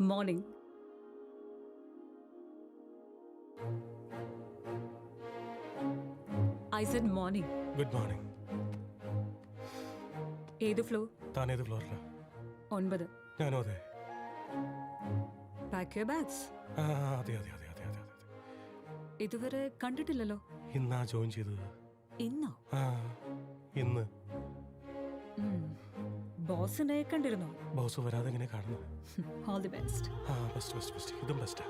Morning. I said morning. Good morning. ഏത് floor? താൻ ഏത് ഫ്ലോറിലാ? 9. ഞാനോ അതെ. Pack your bags. അതെ അതെ അതെ അതെ അതെ അതെ. ഇതുവരെ കണ്ടിട്ടില്ലല്ലോ. ഇന്നാ ജോയിൻ ചെയ്തത്. ഇന്നോ? ഇന്ന്. ബോസിനെ കണ്ടിരുന്നോ? ബോസ് വരാതെ എങ്ങനെ കാണുന്നത്? All the best. Best best best. ഇതും ബെസ്റ്റാ.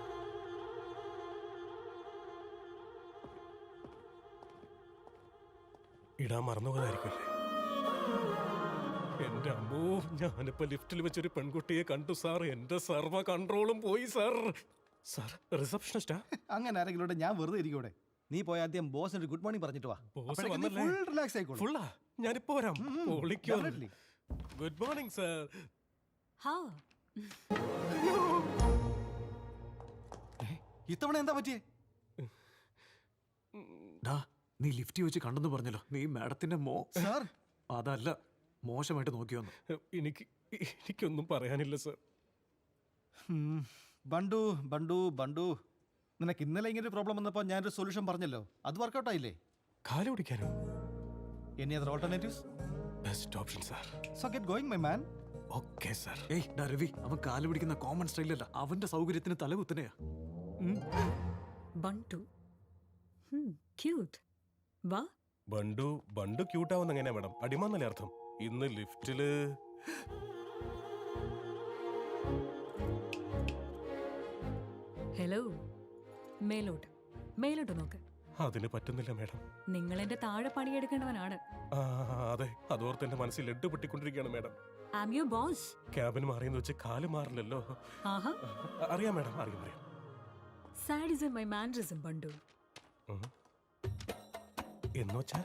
ഇടാൻ മറന്നുപോയതായിരിക്കുമല്ലേ? എന്റെ അമ്മോ, ഞാനിപ്പോ ലിഫ്റ്റിൽ വെച്ചൊരു പെൺകുട്ടിയെ കണ്ടു സാർ. എന്റെ സർവ്വ കൺട്രോളും പോയി സാർ. സാർ റിസപ്ഷനിസ്റ്റാ? അങ്ങനെ ആരെങ്കിലും ഞാൻ വെറുതെ ഇരിക്കൂടെ? നീ പോയ ആദ്യം ബോസിന് ഗുഡ് മോർണിംഗ് പറഞ്ഞിട്ട് വാ. ബോസ് വന്നല്ലേ? റിലാക്സ് ആയിക്കോളൂ. ഫുള്ളാ? ഞാനിപ്പോ വരാം. Good morning sir. ഹാ, ഇത്തവണ എന്താ പറ്റിയേ? നീ ലിഫ്റ്റ് വെച്ച് കണ്ടെന്ന് പറഞ്ഞല്ലോ. നീ മാഡത്തിന്റെ സാർ അതല്ല, മോശമായിട്ട് നോക്കിയോന്ന്. എനിക്കൊന്നും പറയാനില്ല സാർ. ബണ്ടു ബണ്ടു ബണ്ടു, നിനക്ക് ഇന്നലെ ഇങ്ങനെ പ്രോബ്ലം വന്നപ്പോൾ ഞാനൊരു സൊല്യൂഷൻ പറഞ്ഞല്ലോ, അത് വർക്കൗട്ട് ആയില്ലേ? കാല് പിടിക്കാനോ? Any other alternatives? Best option sir. So get going my man. Okay sir. Ravi, അവൻ കാല് പിടിക്കുന്ന കോമൺ സ്റ്റൈലല്ല, അവന്റെ സൗകര്യത്തിന് തലകുത്തനെയാ. ബണ്ടു ക്യൂട്ട്. വാ. ബണ്ടു ക്യൂട്ടാവുന്ന എങ്ങനെയാ മാഡം? അടിമാന്നല്ലേ അർത്ഥം? ഇന്ന് ലിഫ്റ്റില് ഹലോ, മേലോട്ട് നോക്ക്. അതിന് പറ്റുന്നില്ല മാഡം. നിങ്ങൾ എന്റെ താഴെ പണിയെടുക്കേണ്ടവനാണ്. അതെ, അതോർത്ത് എന്റെ മനസ്സിൽ ലഡ്ഡു പൊട്ടിക്കൊണ്ടിരിക്കുകയാണ് madam. I am your boss. ക്യാബിന് മാറിയെന്ന് വെച്ച് കാല് മാറില്ലല്ലോ. ആഹാ, അറിയാം മാഡം, അറിയാം. Sadism my mannerism Bantu. എന്നുവച്ചാ?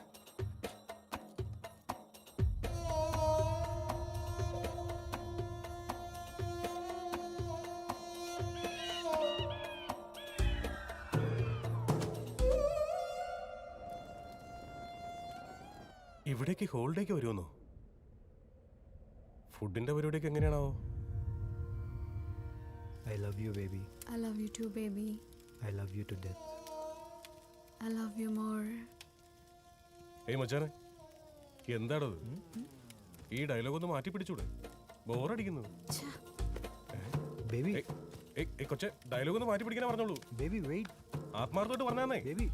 ഇവിടേക്ക് ഹോളിഡേക്ക് വരുമെന്നോ? ഫുഡിന്റെ പരിപാടിയൊക്കെ എങ്ങനെയാണോ? I love you, baby. I love you too, baby. I love you to death. I love you more. ഏയ് മച്ചാനെ, എന്താടത്? ഈ ഡയലോഗ് ഒന്ന് മാറ്റി പിടിച്ചൂടെ? ബോറടിക്കുന്നു. Baby. കൊച്ചെ, ഡയലോഗ് ഒന്ന് മാറ്റി പിടിക്കാനേ പറഞ്ഞോളൂ. Baby, wait. ആത്മാർത്ഥമായിട്ട് പറഞ്ഞാന്നേ. Baby.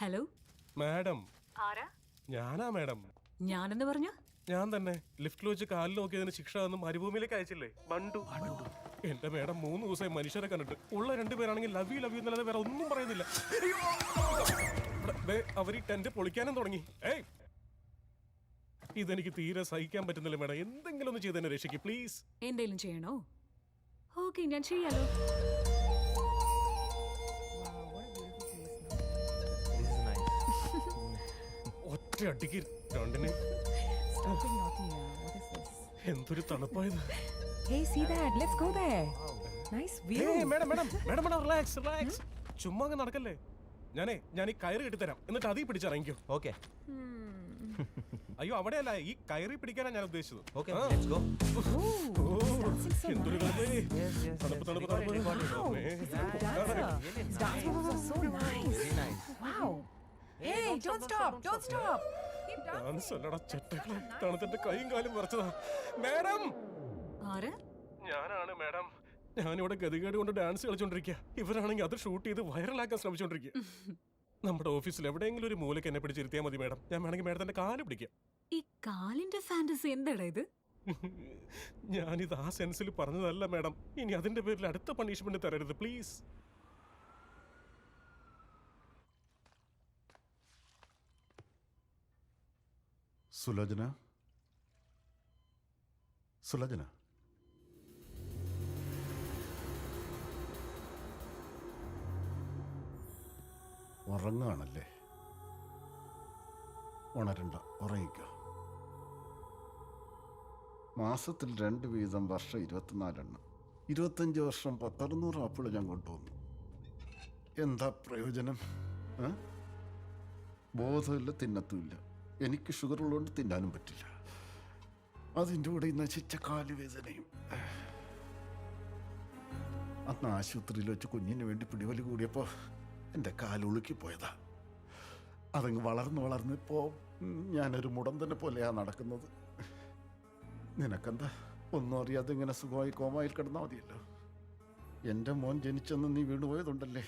Hello madam. ആരാ? ഞാനാ മാഡം. ഞാനെന്ന് പറഞ്ഞ? ഞാൻ തന്നെ. ലിഫ്റ്റിൽ വെച്ച് കാലിൽ നോക്കിയതിന് ശിക്ഷ ഒന്നും മരുഭൂമിയിലേക്ക് അയച്ചില്ലേ? ബണ്ടു. എന്റെ മാഡം 3 ദിവസമായി മനുഷ്യരെ കണ്ടിട്ട്. ഉള്ള 2 പേരാണെങ്കിൽ ലവ് യു എന്നല്ലാതെ വേറെ ഒന്നും പറയുന്നില്ല. അവർ ഈ ടെന്റ് പൊളിക്കാനും തുടങ്ങി. ഇതെനിക്ക് തീരെ സഹിക്കാൻ പറ്റുന്നില്ല മാഡം. എന്തെങ്കിലും ഒന്ന് ചെയ്ത് തന്നെ രക്ഷിക്ക് പ്ലീസ്. എന്തെങ്കിലും ചെയ്യണോ? ഓക്കെ, ഞാൻ ചെയ്യാലോ. This is nice. ഒറ്റ അടിക്ക് രണ്ടിന്. എന്തൊരു തണുപ്പായത്. Hey, see that? Let's go there. Nice view. Madam relax. ചുമ്മാ അങ്ങ് നടക്കല്ലേ. ഞാൻ ഈ കയറ് കെട്ടിത്തരാം, എന്നിട്ട് അതിൽ പിടിച്ചിറങ്ങിക്കോ. Okay. അയ്യോ, അവിടെയല്ല, ഈ കയറി പിടിക്കാനാ ഞാൻ ഉദ്ദേശിച്ചത്. Okay, let's go. എന്തൊരു തണുപ്പ്. Wow. His dance moves are so nice. Very nice. Wow. Hey, don't stop. Keep dancing. തണുത്തിന്റെ കൈയും കാലും വിറച്ചതാ മാഡം. ആരാ? ഞാനാണ് മാഡം. ഞാനിവിടെ ഗതികേട് കൊണ്ട് ഡാൻസ് കളിച്ചോണ്ടിരിക്കുക. ഇവരാണെങ്കിൽ അത് ഷൂട്ട് ചെയ്ത് വൈറലാക്കാൻ ശ്രമിച്ചോണ്ടിരിക്കുക. നമ്മുടെ ഓഫീസിൽ എവിടെയെങ്കിലും ഒരു മൂലക്ക് എന്നെ പിടിച്ചിരുത്തിയാൽ മതി മാഡം. ഞാൻ വേണമെങ്കിൽ മാഡത്തിന്റെ കാല് പിടിക്കാം. ഈ കാലിന്റെ ഫാന്റസി എന്താടാ ഇത്? ഞാനിത് ആ സെൻസിൽ പറഞ്ഞതല്ല മാഡം. ഇനി അതിന്റെ പേരിൽ അടുത്ത പണിഷ്മെന്റ് തരരുത് പ്ലീസ്. സുലോചന, ഉറങ്ങാണല്ലേ? ഉണരണ്ട, ഉറങ്ങിക്കോ. മാസത്തിൽ 2 വീതം, വർഷം 24 എണ്ണം. 25 വർഷം 1600 ആപ്പിൾ ഞാൻ കൊണ്ടുവന്നു. എന്താ പ്രയോജനം? ബോധമില്ല, തിന്നത്തുമില്ല. എനിക്ക് ഷുഗർ ഉള്ളതുകൊണ്ട് തിന്നാനും പറ്റില്ല. അതിൻ്റെ കൂടെ നശിച്ച കാലുവേദനയും. അന്ന് ആശുപത്രിയിൽ വെച്ച് കുഞ്ഞിന് വേണ്ടി പിടിവലി കൂടിയപ്പോൾ എൻ്റെ കാലുളുക്കി പോയതാ. അതങ്ങ് വളർന്നിപ്പോൾ ഞാനൊരു മുടന്തനെ പോലെയാണ് നടക്കുന്നത്. നിനക്കെന്താ ഒന്നും അറിയാതെ ഇങ്ങനെ സുഖമായി കോമായിൽ കിടന്നാൽ മതിയല്ലോ. എൻ്റെ മോൻ ജനിച്ചെന്ന് നീ വീണുപോയതുണ്ടല്ലേ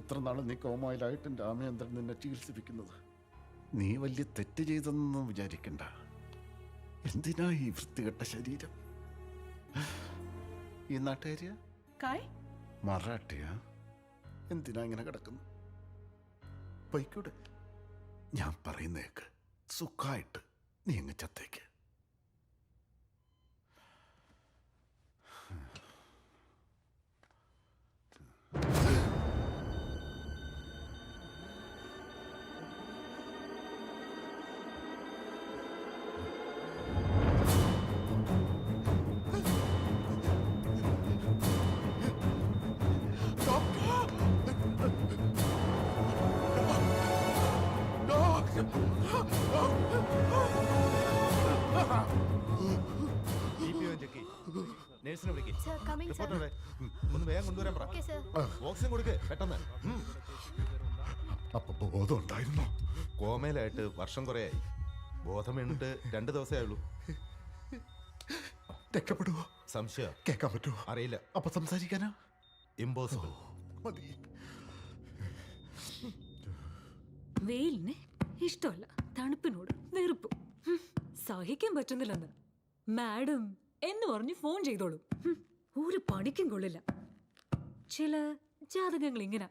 ഇത്ര നാൾ നീ കോമായിലായിട്ട് എൻ്റെ ആമയന്ത്രൻ നിന്നെ ചികിത്സിപ്പിക്കുന്നത്. നീ വലിയ തെറ്റ് ചെയ്തെന്നൊന്നും വിചാരിക്കണ്ട. എന്തിനാ ഈ വൃത്തികെട്ട ശരീരം? ഈ നാട്ടുകാരിയാ കായ് മറാഠിയാ? എന്തിനാ ഇങ്ങനെ കിടക്കുന്നു? പൊയ്ക്കൂടെ? ഞാൻ പറയുന്നേക്ക് സുഖമായിട്ട് നീ അങ്ങ് ചത്തേക്ക്. നേഴ്സിനെ വിളിക്ക്. Sir, coming, sir. റിപ്പോർട്ടറെ, ഒന്ന് വേഗം കൊണ്ടുവരാൻ പറ. Okay, sir. ഓക്സിജൻ കൊടുക്ക് പെട്ടെന്ന്. അപ്പൊ ബോധം ഉണ്ടായിരുന്നോ? കോമയിലായിട്ട് വർഷം കുറയായി. ബോധം വീണിട്ട് 2 ദിവസമേ ആയുള്ളൂ. രക്ഷപ്പെടുവോ? സംശയം കേൾക്കാൻ പറ്റുമോ? അറിയില്ല. അപ്പൊ സംസാരിക്കാനോ? ഇമ്പോസിബിൾ. മതി. വെയിലിനെ ഇഷ്ടമല്ല, തണുപ്പിനോട് വെറുപ്പും. സഹിക്കാൻ പറ്റുന്നില്ലെന്ന് മാഡം എന്ന് പറഞ്ഞ് ഫോൺ ചെയ്തോളൂ. ഒരു പണിക്കും കൊള്ളില്ല. ചില ജാതകങ്ങൾ ഇങ്ങനെ.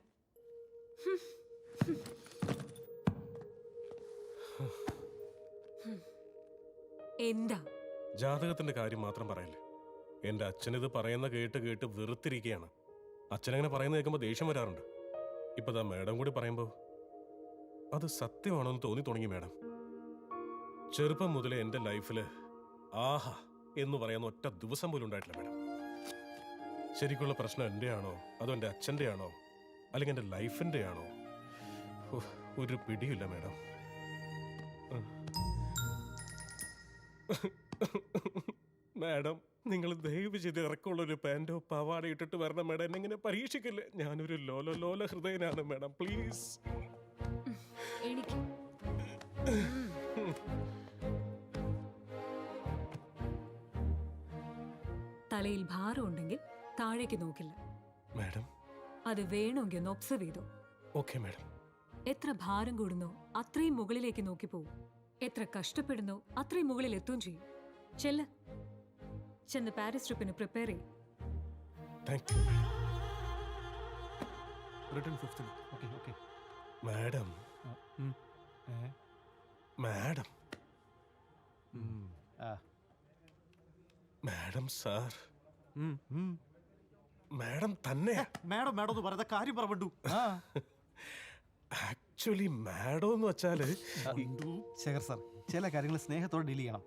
എന്താ ജാതകത്തിന്റെ കാര്യം മാത്രം പറയല്ലേ. എൻ്റെ അച്ഛനിത് പറയുന്ന കേട്ട് വെറുത്തിരിക്കുകയാണ്. അച്ഛനങ്ങനെ പറയുന്നത് കേൾക്കുമ്പോൾ ദേഷ്യം വരാറുണ്ട്. ഇപ്പൊ ദാ മേഡം കൂടി പറയുമ്പോൾ അത് സത്യമാണോ എന്ന് തോന്നി തുടങ്ങി മേഡം. ചെറുപ്പം മുതലേ എൻ്റെ ലൈഫിൽ ആഹാ എന്ന് പറയാൻ ഒറ്റ ദിവസം പോലും ഉണ്ടായിട്ടില്ല മേഡം. ശരിക്കുള്ള പ്രശ്നം എൻ്റെ ആണോ അതോ എൻ്റെ അച്ഛൻ്റെ ആണോ അല്ലെങ്കിൽ എൻ്റെ ലൈഫിൻ്റെ ആണോ? ഒരു പിടിയില്ല മേഡം. മാഡം, നിങ്ങൾ ദയവ് ചെയ്ത് ഇറക്കമുള്ള ഒരു പാൻറ്റോ പവാട ഇട്ടിട്ട് വരണം മാഡം. എന്നെ ഇങ്ങനെ പരീക്ഷിക്കില്ലേ. ഞാനൊരു ലോല ഹൃദയനാണ് മാഡം, പ്ലീസ്. എനിക്ക് തലയിൽ ഭാരം ഉണ്ടെങ്കിൽ താഴേക്ക് നോക്കില്ല. മാഡം അത് വേണമെങ്കിൽ ഒന്ന് ഒബ്സർവ് ചെയ്തോ. Okay madam. എത്ര ഭാരം കൂടുന്നോ അത്രയും മുകളിലേക്ക് നോക്കി പോവും. എത്ര കഷ്ടപ്പെടുന്നോ അത്രയും മുകളിൽ എത്തുകയും ചെയ്യും. ചെന്ന് പാരീസ് ട്രിപ്പിന് പ്രിപ്പയർ ചെയ്യും. Thank you return 5th. Okay okay. Madam. Madam madam sir madam തന്നെ. മാഡം മാഡം എന്ന് പറയുന്ന കാര്യം പറഞ്ഞു. ആക്ച്വലി മാഡം എന്ന് വെച്ചാല് ശേഖർ സാർ, ചില കാര്യങ്ങൾ സ്നേഹത്തോടെ ഡീൽ ചെയ്യണം.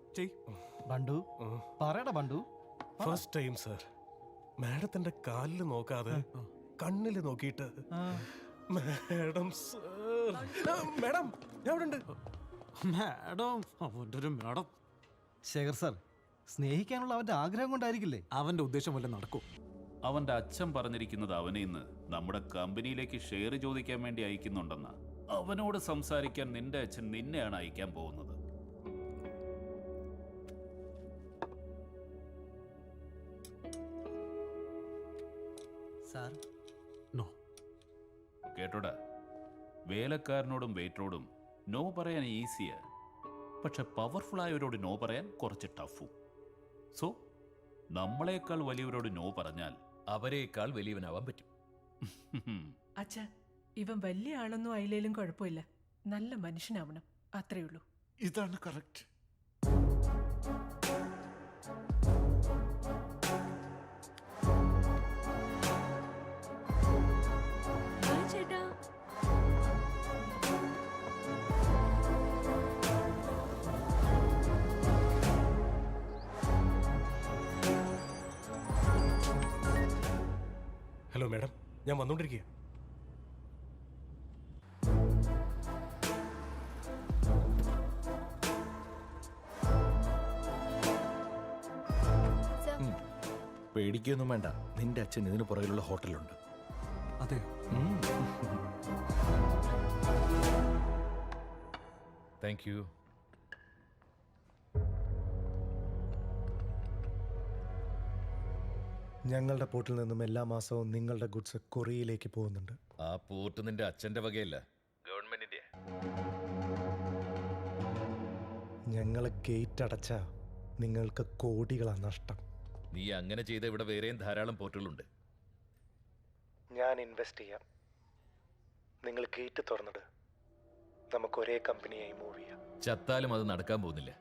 ബണ്ടു പറയടാ ബണ്ടു. ഫസ്റ്റ് ടൈം സാർ മാഡത്തിന്റെ കാലിൽ നോക്കാതെ കണ്ണില് നോക്കിയിട്ട് മാഡം സാർ. മാഡം ഞാൻ ഇവിടെ ഉണ്ട്. മാഡം അവൻ്റെ ഒരു മാഡം. ശേഖർ സാർ, സ്നേഹിക്കാനുള്ള അവന്റെ ആഗ്രഹം കൊണ്ടായിരിക്കില്ലേ? അവന്റെ ഉദ്ദേശം വല്ല നടക്കും. അവന്റെ അച്ഛൻ പറഞ്ഞിരിക്കുന്നത് അവനെ ഇന്ന് നമ്മുടെ കമ്പനിയിലേക്ക് ഷെയർ ചോദിക്കാൻ വേണ്ടി അയക്കുന്നുണ്ടെന്ന. അവനോട് സംസാരിക്കാൻ നിന്റെ അച്ഛൻ നിന്നെയാണ് അയക്കാൻ പോകുന്നത്. Sir no. കേട്ടോടാ, വേലക്കാരനോടും വെയിറ്ററോടും നോ പറയാൻ ഈസിയാ, പക്ഷെ പവർഫുൾ ആയവരോട് നോ പറയാൻ കുറച്ച് ടഫും. സോ നമ്മളെക്കാൾ വലിയവരോട് നോ പറഞ്ഞാൽ അവരെക്കാൾ വലിയവനാവാൻ പറ്റും. അച്ഛ, ഇവൻ വലിയ ആളൊന്നും ആയില്ലേലും കുഴപ്പമില്ല. നല്ല മനുഷ്യനാവണം, അത്രേ ഉള്ളൂ. ഇതാണ് കറക്റ്റ്. ചേട്ടാ ഹലോ മാഡം, ഞാൻ വന്നുകൊണ്ടിരിക്കുക. Sir, പേടിക്കൊന്നും വേണ്ട, നിന്റെ അച്ഛൻ ഇതിന് പുറകിലുള്ള ഹോട്ടലുണ്ട്. അതെ. Thank you. ഞങ്ങളുടെ പോർട്ടിൽ നിന്നും എല്ലാ മാസവും നിങ്ങളുടെ ഗുഡ്സ് കൊറിയയിലേക്ക് പോകുന്നുണ്ട്. ആ പോർട്ട് നിന്റെ അച്ഛന്റെ വകയല്ല, ഗവൺമെന്റിന്റെ. ഞങ്ങൾ ഗേറ്റ് അടച്ച നിങ്ങൾക്ക് കോടികളാണ് നഷ്ടം. നീ അങ്ങനെ ചെയ്ത ഇവിടെ വേറെയും ധാരാളം പോർട്ടുകളുണ്ട്. ഞാൻ ഇൻവെസ്റ്റ് ചെയ്യാം. നിങ്ങൾ ഗേറ്റ് തുറന്നിട്, നമുക്ക് ഒരേ കമ്പനിയായി മൂവ് ചെയ്യാം. ചത്താലും അത് നടക്കാൻ പോകുന്നില്ല.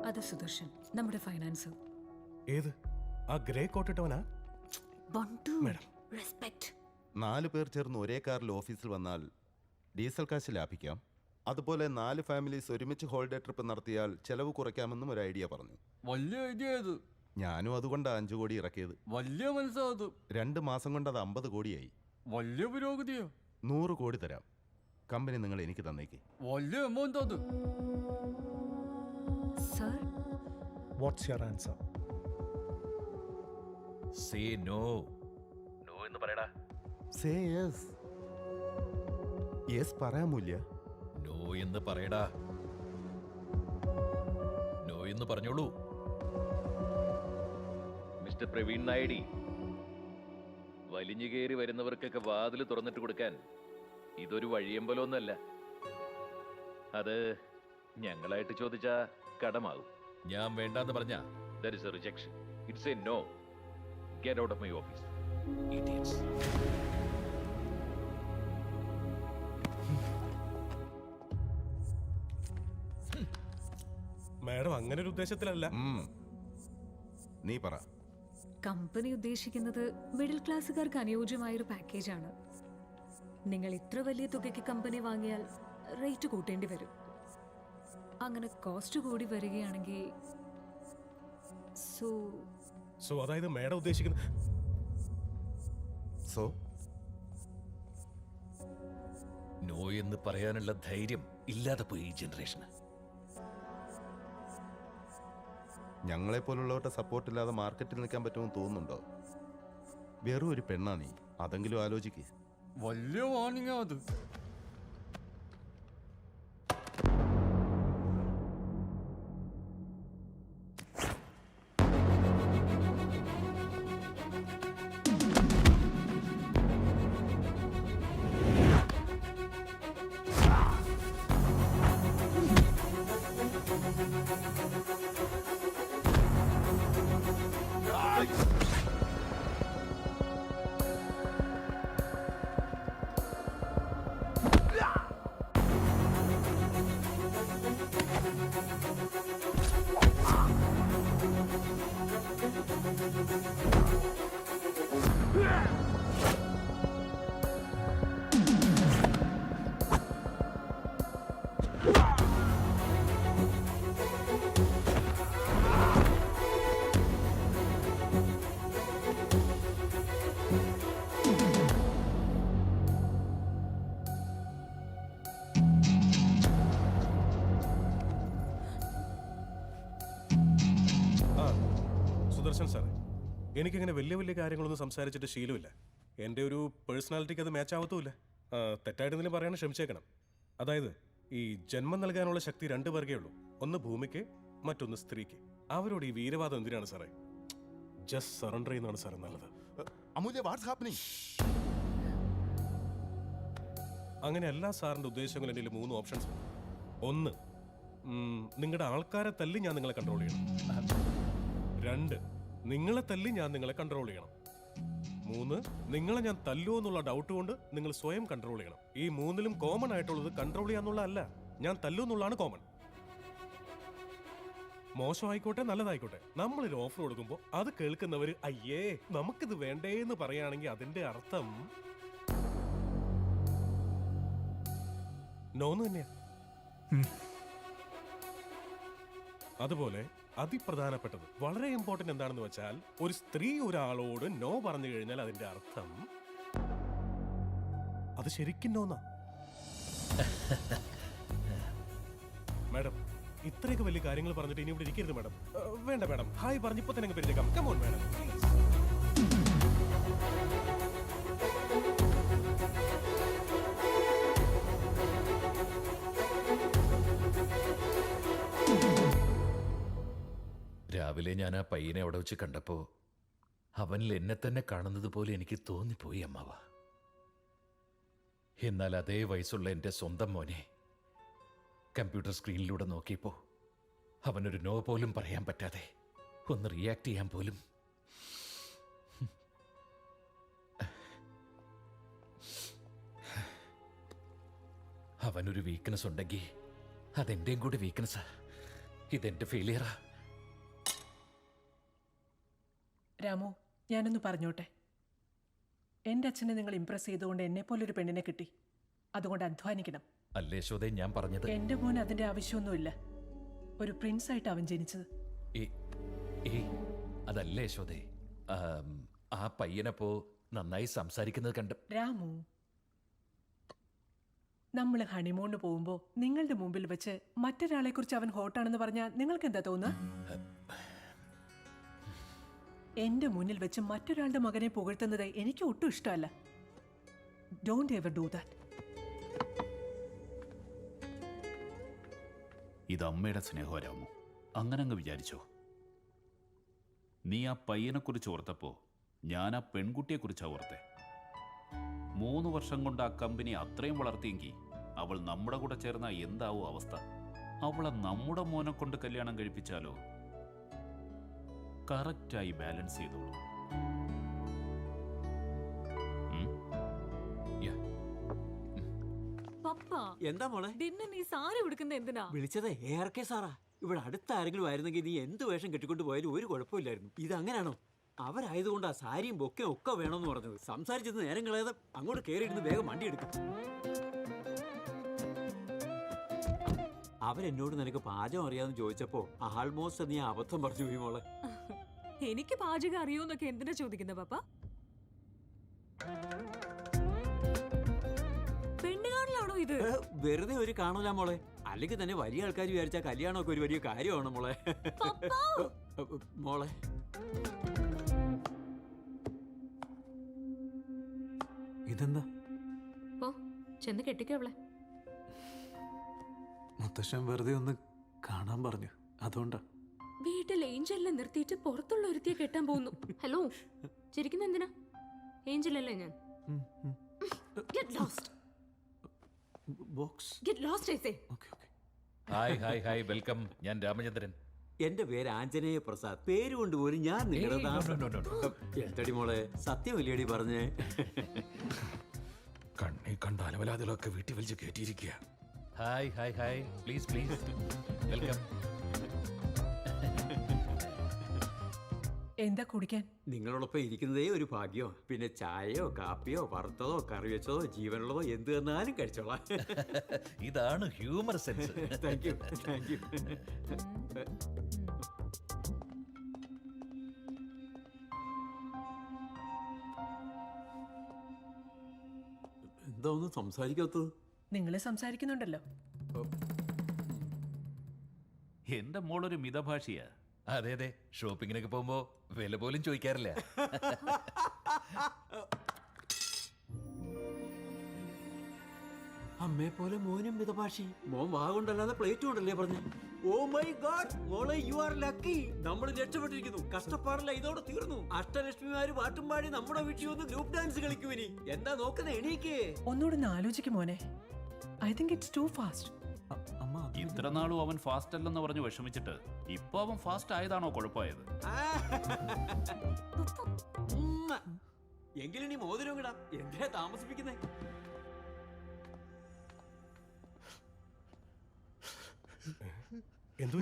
അത് സുദർശൻ, നമ്മുടെ ഫൈനാൻസർ. ഏത്? ആ ഗ്രേ കോട്ടിട്ടവനാ? ബണ്ടു, മേഡം. റെസ്പെക്ട്. 4 പേർ ചേർന്ന് ഒരേ കാറിൽ ഓഫീസിൽ വന്നാൽ ഡീസൽ കാശ് ലാഭിക്കാം. അതുപോലെ 4 ഫാമിലീസ് ഒരുമിച്ച് ഹോളിഡേ ട്രിപ്പ് നടത്തിയാൽ ചെലവ് കുറയ്ക്കാമെന്നും ഒരു ഐഡിയ പറഞ്ഞു. വലിയ ഐഡിയ ഇത്. ഞാനും അതുകൊണ്ടാണ് 5 കോടി ഇറക്കിയത്. വലിയ മനസ്സാത്. 2 മാസം കൊണ്ട് അത് 50 കോടിയായി. വലിയ പുരോഗതിയോ. 100 കോടി തരാം. കമ്പനി നിങ്ങൾ എനിക്ക് തന്നേക്ക്. വലിയ എമൗണ്ട് അത്. Sir, what's your answer? Say no. No എന്ന് പറയടാ. Say yes. യെസ് പറയാമൂല്യ. നോ എന്ന് പറയടാ. നോ എന്ന് പറഞ്ഞോളൂ. മിസ്റ്റർ പ്രവീൺ നായഡി, വലിഞ്ഞു കയറി വരുന്നവർക്കൊക്കെ വാതിൽ തുറന്നിട്ട് കൊടുക്കാൻ ഇതൊരു വഴിയമ്പലമൊന്നുമല്ല. അത് ഞങ്ങളായിട്ട് ചോദിച്ച കടമാകും. ഞാൻ വേണ്ടാന്ന് പറഞ്ഞ there is a rejection. It's a no. Get out of my office. Idiots. Madam അങ്ങനെ ഒരു ഉദ്ദേശത്തിലല്ല. നീ പറ. കമ്പനി ഉദ്ദേശിക്കുന്നത് മിഡിൽ ക്ലാസ്സുകാർക്ക് അനുയോജ്യമായൊരു പാക്കേജാണ്. നിങ്ങൾ ഇത്ര വലിയ തുകയ്ക്ക് കമ്പനി വാങ്ങിയാൽ റേറ്റ് കൂട്ടേണ്ടി വരും. അങ്ങനെ കോസ്റ്റ് കൂടി വരികയാണെങ്കിൽ സോ അതായത് മാഡം ഉദ്ദേശിക്കുന്നത് സോ നോ എന്ന് പറയാനുള്ള ധൈര്യം ഇല്ലാതെ പോയി ഈ ജനറേഷന്. ഞങ്ങളെ പോലുള്ളവരുടെ സപ്പോർട്ടില്ലാതെ മാർക്കറ്റിൽ നിൽക്കാൻ പറ്റുമെന്ന് തോന്നുന്നുണ്ടോ? വെറും ഒരു പെണ്ണാ നീ. അതെങ്കിലും ആലോചിക്ക്. വലിയ വാണിംഗ് അത്. സുദർശൻ സാറേ, എനിക്കിങ്ങനെ വലിയ വലിയ കാര്യങ്ങളൊന്നും സംസാരിച്ചിട്ട് ശീലമില്ല. എൻ്റെ ഒരു പേഴ്സണാലിറ്റിക്ക് അത് മാച്ച് ആവത്തുമില്ല. തെറ്റായിട്ട് എന്തെങ്കിലും പറയാൻ ക്ഷമിച്ചേക്കണം. അതായത് ഈ ജന്മം നൽകാനുള്ള ശക്തി 2 പേർക്കേ ഉള്ളൂ. ഒന്ന് ഭൂമിക്ക്, മറ്റൊന്ന് സ്ത്രീക്ക്. അവരോട് ഈ വീരവാദം എന്തിനാണ് സാറേ? ജസ്റ്റ് സറണ്ടർ ചെയ്യുന്നതാണ് സാറേ നല്ലത്. അമൂല്യ, വാട്ട്സ് ഹാപ്പനിങ്? അങ്ങനെ എല്ലാ സാറിൻ്റെ ഉദ്ദേശങ്ങളും എൻ്റെ 3 ഓപ്ഷൻസ് ഉണ്ട്. 1, നിങ്ങളുടെ ആൾക്കാരെ തല്ലി ഞാൻ നിങ്ങളെ കൺട്രോൾ ചെയ്യണം. 2, നിങ്ങളെ തല്ലി ഞാൻ നിങ്ങളെ കൺട്രോൾ ചെയ്യണം. 3, നിങ്ങളെ ഞാൻ തല്ലുമോ എന്നുള്ള ഡൗട്ട് കൊണ്ട് നിങ്ങൾ സ്വയം കൺട്രോൾ ചെയ്യണം. ഈ 3ലും കോമൺ ആയിട്ടുള്ളത് കൺട്രോൾ ചെയ്യാന്നുള്ള അല്ല, ഞാൻ തല്ലു എന്നുള്ളതാണ് കോമൺ. മോശമായിക്കോട്ടെ നല്ലതായിക്കോട്ടെ, നമ്മളൊരു ഓഫർ കൊടുക്കുമ്പോൾ അത് കേൾക്കുന്നവർ അയ്യേ നമുക്കിത് വേണ്ടേ എന്ന് പറയുകയാണെങ്കിൽ അതിന്റെ അർത്ഥം നോന്ന് തന്നെയാ. അതുപോലെ അതിപ്രധാനപ്പെട്ടത്, വളരെ ഇമ്പോർട്ടന്റ് എന്താണെന്ന് വെച്ചാൽ, ഒരു സ്ത്രീ ഒരാളോട് നോ പറഞ്ഞു കഴിഞ്ഞാൽ അതിന്റെ അർത്ഥം അത് ശരിക്കും നോന്നാ. മാഡം, ഇത്രയൊക്കെ വലിയ കാര്യങ്ങൾ പറഞ്ഞിട്ട് ഇനി ഇവിടെ ഇരിക്കരുത് മാഡം. വേണ്ട മാഡം, ഹായ് പറഞ്ഞിപ്പോ തന്നെ പിരിച്ചേക്കാം. Come on madam. രാവിലെ ഞാൻ ആ പയ്യനെ അവിടെ വെച്ച് കണ്ടപ്പോ അവനിൽ എന്നെ തന്നെ കാണുന്നത് പോലെ എനിക്ക് തോന്നിപ്പോയി അമ്മാവ. എന്നാൽ അതേ വയസ്സുള്ള എൻ്റെ സ്വന്തം മോനെ കമ്പ്യൂട്ടർ സ്ക്രീനിലൂടെ നോക്കിയപ്പോൾ അവനൊരു നോ പോലും പറയാൻ പറ്റാതെ ഒന്ന് റിയാക്ട് ചെയ്യാൻ പോലും. അവനൊരു വീക്ക്നെസ് ഉണ്ടെങ്കിൽ അതെൻ്റെയും കൂടി വീക്ക്നെസ്സാ. ഇതെൻ്റെ ഫെയിലിയറാ. രാമു, ഞാനൊന്ന് പറഞ്ഞോട്ടെ. എൻ്റെ അച്ഛനെ നിങ്ങൾ ഇംപ്രസ് ചെയ്തുകൊണ്ട് എന്നെപ്പോലൊരു പെണ്ണിനെ കിട്ടി. അതുകൊണ്ട് അധ്വാനിക്കണം. അല്ലേ യശോദേ ഞാൻ പറഞ്ഞത്? എൻ്റെ മോൻ അതിൻ്റെ ആവശ്യമൊന്നുമില്ല. ഒരു പ്രിൻസായിട്ട് അവൻ ജനിച്ചത്. അതല്ലേ യശോദേ, ആ പയ്യനപ്പോ നന്നായി സംസാരിക്കുന്നത് കണ്ട്. രാമു, നമ്മൾ ഹണിമൂണിന് പോകുമ്പോൾ നിങ്ങളുടെ മുമ്പിൽ വെച്ച് മറ്റൊരാളെ കുറിച്ച് അവൻ ഹോട്ടാണെന്ന് പറഞ്ഞാൽ നിങ്ങൾക്ക് എന്താ തോന്നുക? എന്റെ മുന്നിൽ വെച്ച് മറ്റൊരാളുടെ മകനെ പുകഴ്ത്തുന്നത് എനിക്ക് ഒട്ടും ഇഷ്ടമല്ല. Don't ever do that. ഇത് അമ്മയുടെ സ്നേഹമാരാമോ? അങ്ങനെ അങ്ങ് വിചാരിച്ചോ? നീ ആ പയ്യനെക്കുറിച്ച് ഓർത്തപ്പോ ഞാൻ ആ പെൺകുട്ടിയെക്കുറിച്ചാണ് ഓർത്തേ. 3 വർഷം കൊണ്ട് ആ കമ്പനി അത്രയും വളർത്തിയെങ്കിൽ അവൾ നമ്മുടെ കൂടെ ചേർന്ന എന്താവും അവസ്ഥ? അവളെ നമ്മുടെ മോനെ കൊണ്ട് കല്യാണം കഴിപ്പിച്ചാലോ? കറക്റ്റായി ബാലൻസ് ചെയ്തോളൂ. എന്താ മോളെ നീ സാരി ഉടുക്കുന്ന എന്തിനാ? വിളിച്ചതേ ARK സാറാ. ഇവിടെ അടുത്ത ആരെങ്കിലും ആയിരുന്നെങ്കിൽ നീ എന്ത് വേഷം കെട്ടിക്കൊണ്ട് പോയാലും ഒരു കുഴപ്പമില്ലായിരുന്നു. ഇത് അങ്ങനെയാണോ? അവരായതുകൊണ്ട് ആ സാരിയും ബൊക്കയും ഒക്കെ വേണമെന്ന് പറഞ്ഞത്. സംസാരിച്ചത് നേരം കളയാതെ അങ്ങോട്ട് കയറിയിരുന്ന് വേഗം വണ്ടി എടുക്കും. അവരെന്നോട് നിനക്ക് പാചകം അറിയാമെന്ന് ചോദിച്ചപ്പോ ആൾമോസ്റ്റ് നീ അബദ്ധം പറഞ്ഞു പോയി മോളെ. എനിക്ക് പാചകം അറിയോന്നൊക്കെ എന്തിനാ ചോദിക്കുന്ന പപ്പ? പെണ്ണുകാണലാണോ ഇത്? വെറുതെ ഒരു കാണൂല മോളെ. അല്ലെങ്കിൽ തന്നെ വലിയ ആൾക്കാർ വിചാരിച്ച കല്യാണമൊക്കെ ഒരു വലിയ കാര്യമാണ് മോളെ. മോളെ ഇതെന്താ? ചെന്ന് കെട്ടിക്കവളെ. മുത്തശ്ശൻ വെറുതെ ഒന്ന് കാണാൻ പറഞ്ഞു, അതുകൊണ്ടാ. വീട്ടിൽ ഏഞ്ചലിനെ നിർത്തിയിട്ട് പുറത്തുള്ള ഒരുത്തിയെ കെട്ടാൻ പോകുന്നു. ഹലോ, ചിരിക്കുന്ന എന്തിനാ? ഏഞ്ചലല്ലേ ഞാൻ. Get lost. Box. Get lost, I say. Hi welcome. ഞാൻ രാമചന്ദ്രൻ. എന്റെ പേര് ആഞ്ജനേയ പ്രസാദ്. പേര് കൊണ്ടുപോലും ഞാൻ നിങ്ങളുടെ എന്തടി മോളെ സത്യമല്ലേടി പറഞ്ഞേ? കണ്ണി കണ്ട അലവലാദികളൊക്കെ വീട്ടിൽ വലിച്ച് കയറ്റിയിരിക്കുക. Hi please welcome. എന്താ കുടിക്കാൻ? നിങ്ങളോടൊപ്പം ഇരിക്കുന്നതേ ഒരു ഭാഗ്യോ. പിന്നെ ചായയോ കാപ്പിയോ വറുത്തതോ കറി വെച്ചതോ ജീവനുള്ളതോ എന്ത് തന്നാലും കഴിച്ചോളാം. ഇതാണ് ഹ്യൂമർ സെൻസ്. Thank you. എന്താ ഒന്നും സംസാരിക്കാത്തത്? നിങ്ങൾ സംസാരിക്കുന്നുണ്ടല്ലോ. എന്റെ മോളൊരു മിതഭാഷിയാ. അതെ ഷോപ്പിങ്ങിനൊക്കെ പോകുമ്പോ വില പോലും ചോദിക്കാറില്ല. അമ്മയെ പോലെ മോനും മിതഭാഷി. മോൻ വാ കൊണ്ടല്ലാതെ പ്ലേറ്റ് കൊണ്ടല്ലേ പറഞ്ഞു. ഓ മൈ ഗോഡ് മോളെ, യു ആർ ലക്കി. നമ്മൾ രക്ഷപ്പെട്ടിരിക്കുന്നു. കഷ്ടപ്പാടില്ല, ഇതോടെ തീർന്നു. അഷ്ടലക്ഷ്മിമാര് പാട്ടും പാടി നമ്മുടെ വീട്ടിൽ വന്ന് ഗ്രൂപ്പ് ഡാൻസ് കളിക്കും. ഇനി എന്താ നോക്കുന്നത്? എണീക്കേ. ഒന്നുകൂടെ ആലോചിക്കും മോനെ. I think it's too fast. ഇത്ര നാളും അവൻ ഫാസ്റ്റ് അല്ലെന്ന് പറഞ്ഞു വിഷമിച്ചിട്ട് ഇപ്പൊ അവൻ ഫാസ്റ്റ് ആയതാണോ കുഴപ്പമായത്? എങ്കിലും നീ മോതിരം കിടാം. എന്തിനാ താമസിപ്പിക്കുന്നേ? എന്തോ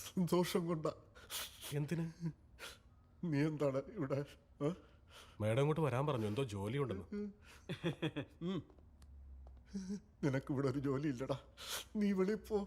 സന്തോഷം കൊണ്ടാ. എന്തിന്? നീ എന്താണ് ഇവിടെ? മേഡം ഇങ്ങോട്ട് വരാൻ പറഞ്ഞു, എന്തോ ജോലി ഉണ്ടെന്ന്. നിനക്ക് ഇവിടെ ഒരു ജോലി ഇല്ലടാ. നീ വെളിപ്പോ.